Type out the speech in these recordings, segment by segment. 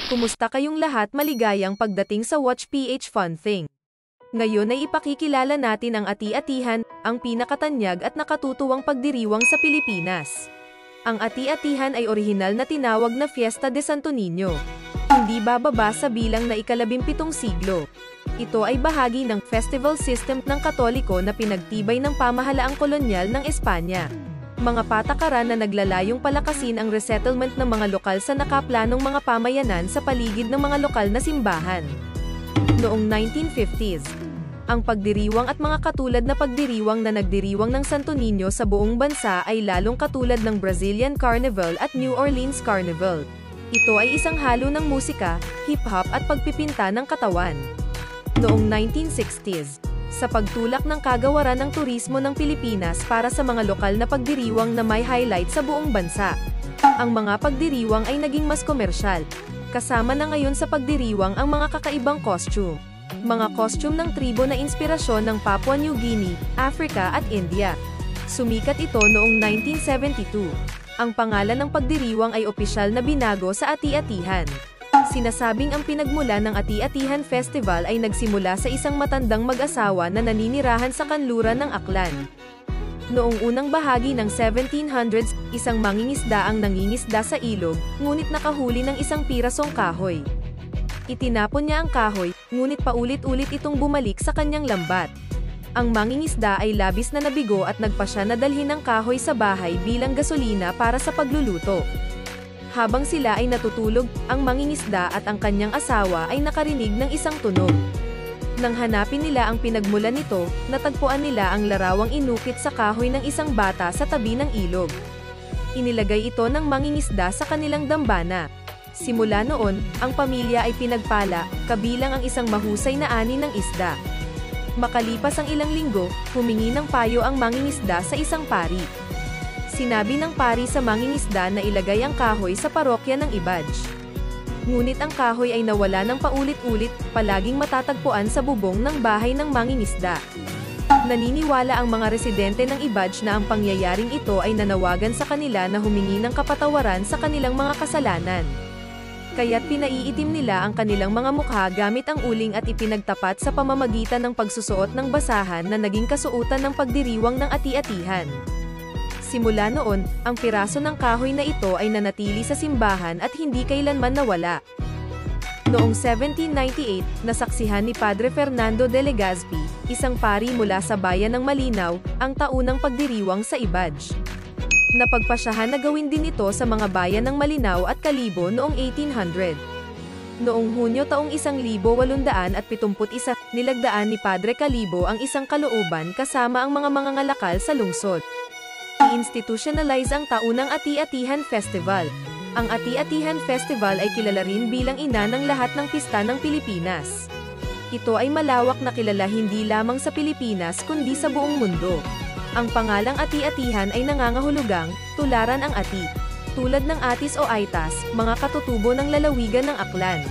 Kumusta kayong lahat? Maligayang pagdating sa Watch PH Fun Thing. Ngayon ay ipakikilala natin ang Ati-Atihan, ang pinakatanyag at nakatutuwang pagdiriwang sa Pilipinas. Ang Ati-Atihan ay orihinal na tinawag na Fiesta de Santo Niño. Hindi bababa sa bilang na ika-17 siglo. Ito ay bahagi ng festival system ng Katoliko na pinagtibay ng pamahalaang kolonyal ng Espanya. Mga patakaran na naglalayong palakasin ang resettlement ng mga lokal sa nakaplanong mga pamayanan sa paligid ng mga lokal na simbahan. Noong 1950s, ang pagdiriwang at mga katulad na pagdiriwang na nagdiriwang ng Santo Niño sa buong bansa ay lalong katulad ng Brazilian Carnival at New Orleans Carnival. Ito ay isang halo ng musika, hip-hop at pagpipinta ng katawan. Noong 1960s, sa pagtulak ng kagawaran ng turismo ng Pilipinas para sa mga lokal na pagdiriwang na may highlight sa buong bansa, ang mga pagdiriwang ay naging mas komersyal. Kasama na ngayon sa pagdiriwang ang mga kakaibang costume. Mga costume ng tribo na inspirasyon ng Papua New Guinea, Africa at India. Sumikat ito noong 1972. Ang pangalan ng pagdiriwang ay opisyal na binago sa Ati-Atihan. Sinasabing ang pinagmula ng Ati-Atihan Festival ay nagsimula sa isang matandang mag-asawa na naninirahan sa kanluran ng Aklan. Noong unang bahagi ng 1700s, isang mangingisda ang nangingisda sa ilog, ngunit nakahuli ng isang pirasong kahoy. Itinapon niya ang kahoy, ngunit paulit-ulit itong bumalik sa kanyang lambat. Ang mangingisda ay labis na nabigo at nagpasya na dalhin ang kahoy sa bahay bilang gasolina para sa pagluluto. Habang sila ay natutulog, ang mangingisda at ang kanyang asawa ay nakarinig ng isang tunog. Nang hanapin nila ang pinagmulan nito, natagpuan nila ang larawang inukit sa kahoy ng isang bata sa tabi ng ilog. Inilagay ito ng mangingisda sa kanilang dambana. Simula noon, ang pamilya ay pinagpala, kabilang ang isang mahusay na ani ng isda. Makalipas ang ilang linggo, humingi ng payo ang mangingisda sa isang pari. Sinabi ng pari sa mangingisda na ilagay ang kahoy sa parokya ng Ibaj. Ngunit ang kahoy ay nawala ng paulit-ulit, palaging matatagpuan sa bubong ng bahay ng mangingisda. Naniniwala ang mga residente ng Ibaj na ang pangyayaring ito ay nanawagan sa kanila na humingi ng kapatawaran sa kanilang mga kasalanan. Kaya't pinaiitim nila ang kanilang mga mukha gamit ang uling at ipinagtapat sa pamamagitan ng pagsusuot ng basahan na naging kasuotan ng pagdiriwang ng Ati-Atihan. Simula noon, ang piraso ng kahoy na ito ay nanatili sa simbahan at hindi kailanman nawala. Noong 1798, nasaksihan ni Padre Fernando de Legazpi, isang pari mula sa bayan ng Malinaw, ang taunang pagdiriwang sa Ibaj. Napagpasyahan na gawin din ito sa mga bayan ng Malinaw at Kalibo noong 1800. Noong Hunyo taong 1871, nilagdaan ni Padre Kalibo ang isang kalooban kasama ang mga mangangalakal sa lungsod. I-institutionalize ang taunang Ati-Atihan Festival. Ang Ati-Atihan Festival ay kilala rin bilang ina ng lahat ng pista ng Pilipinas. Ito ay malawak na kilala hindi lamang sa Pilipinas kundi sa buong mundo. Ang pangalang Ati-Atihan ay nangangahulugang, tularan ang ati. Tulad ng atis o aitas, mga katutubo ng lalawigan ng Aklan.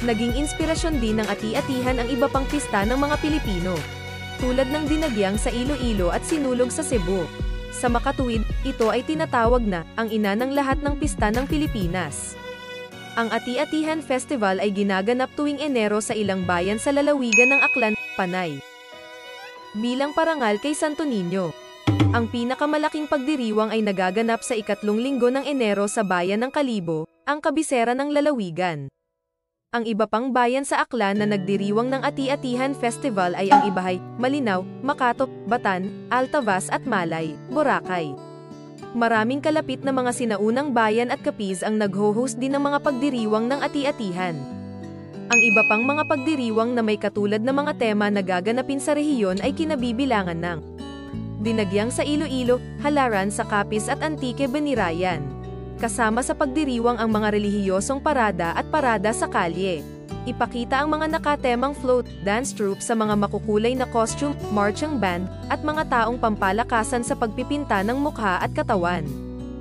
Naging inspirasyon din ng Ati-Atihan ang iba pang pista ng mga Pilipino. Tulad ng dinagyang sa Iloilo at sinulog sa Cebu. Sa makatuwid, ito ay tinatawag na ang ina ng lahat ng pista ng Pilipinas. Ang Ati-Atihan Festival ay ginaganap tuwing Enero sa ilang bayan sa lalawigan ng Aklan, Panay. Bilang parangal kay Santo Niño, ang pinakamalaking pagdiriwang ay nagaganap sa ikatlong linggo ng Enero sa bayan ng Kalibo, ang kabisera ng lalawigan. Ang iba pang bayan sa Aklan na nagdiriwang ng Ati-Atihan Festival ay ang Ibahay, Malinaw, Makatop, Batan, Altavas at Malay, Boracay. Maraming kalapit na mga sinaunang bayan at kapiz ang nagho-host din ng mga pagdiriwang ng Ati-Atihan. Ang iba pang mga pagdiriwang na may katulad na mga tema na gaganapin sa rehiyon ay kinabibilangan ng Dinagyang sa Iloilo, Halaran sa Capiz at Antique Benirayan. Kasama sa pagdiriwang ang mga relihiyosong parada at parada sa kalye. Ipakita ang mga nakatemang float, dance troupe sa mga makukulay na costume, marching band, at mga taong pampalakasan sa pagpipinta ng mukha at katawan.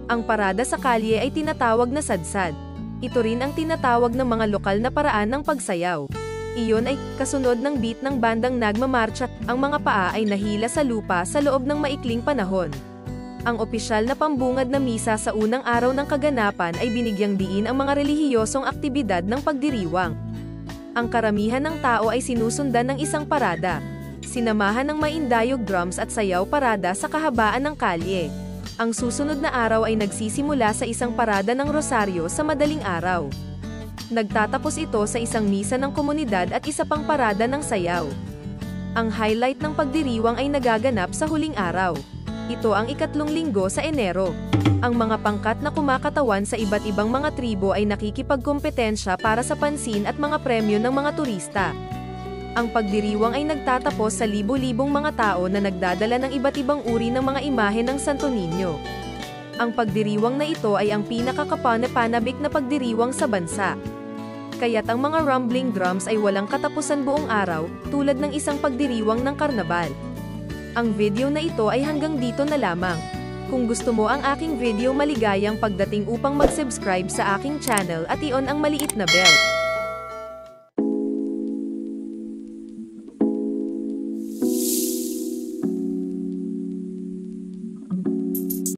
Ang parada sa kalye ay tinatawag na sadsad. Ito rin ang tinatawag ng mga lokal na paraan ng pagsayaw. Iyon ay kasunod ng beat ng bandang nagmamarcha, ang mga paa ay nahila sa lupa sa loob ng maikling panahon. Ang opisyal na pambungad na misa sa unang araw ng kaganapan ay binigyang diin ang mga relihiyosong aktibidad ng pagdiriwang. Ang karamihan ng tao ay sinusundan ng isang parada. Sinamahan ng maindayog drums at sayaw parada sa kahabaan ng kalye. Ang susunod na araw ay nagsisimula sa isang parada ng rosaryo sa madaling araw. Nagtatapos ito sa isang misa ng komunidad at isa pang parada ng sayaw. Ang highlight ng pagdiriwang ay nagaganap sa huling araw. Ito ang ikatlong linggo sa Enero. Ang mga pangkat na kumakatawan sa iba't ibang mga tribo ay nakikipagkompetensya para sa pansin at mga premyo ng mga turista. Ang pagdiriwang ay nagtatapos sa libo-libong mga tao na nagdadala ng iba't ibang uri ng mga imahe ng Santo Niño. Ang pagdiriwang na ito ay ang pinakakapanabik na pagdiriwang sa bansa. Kaya't ang mga rumbling drums ay walang katapusan buong araw, tulad ng isang pagdiriwang ng karnabal. Ang video na ito ay hanggang dito na lamang. Kung gusto mo ang aking video, maligayang pagdating upang mag-subscribe sa aking channel at i-on ang maliit na bell.